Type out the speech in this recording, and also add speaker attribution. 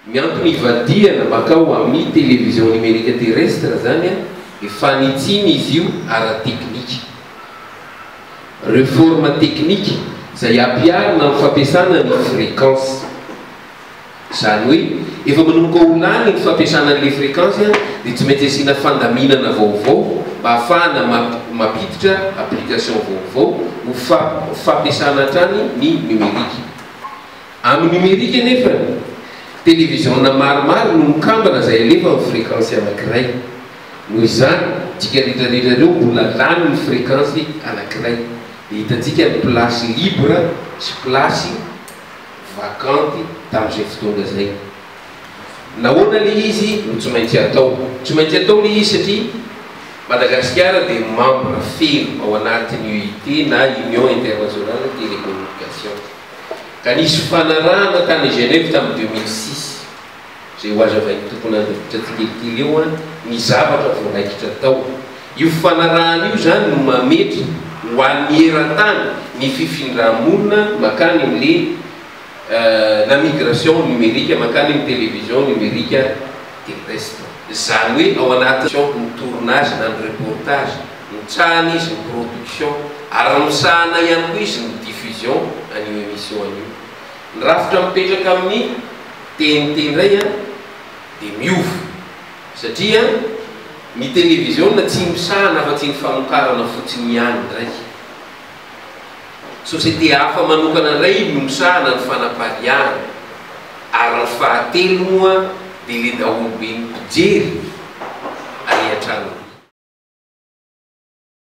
Speaker 1: miantony ivadiana makao amin'ny télévision numérique terrestre zany a fanitsiny izy io ara-teknika réforme technique zay ampiarina amin'ny fampiasana ny fréquence zany hoe efa manomboka olany ny fampiasana n'le fréquence dia tsy maintsy asiana fandaminana vaovao mba ahafahana mampiditra application vaovao ho fampiasana hatrany ny numérique amin'ny numérique nefa télévision maromaro no mikambana zay alefa amin'ny fréquence anankiray noho izany tsika rehetrarehetra reo mbola lany ny fréquence anankiray dia hitantsika ny place libre sy place vacante tamin'izay fotoana zay nahoana le izy no tsy maintsy atao le izy satria Madagasikara dia membre feno ao anatin'ny UIT na Union Internationale de Télécommunication ka nisy fanarahana tany Genève tamin'ny 2006 zay ho azavain'ny tompona andavitra tikelikely eo ny zavatra voaraikitra tao io fanarahana io zany no mametry ho an'ny eran-tany ny fifindramolona makany am'le la migration numérique makany amin'ny télévision numérique terrestre zany hoe ao anaty ny tournage na ny reportage ny tsahana izy ny production ary misahana ihany koa izy ny diffusion an'io émission an'io ny rafitra mipetraka amin'ny TNT indray dia miofo satria ny télévision tsy misahana afa-tsy ny famokarana fotsiny ihany ndray société hafa manokana indray no misahana ny fanapariahana ary ny fahatelo moa dia le daholobe ny mpijery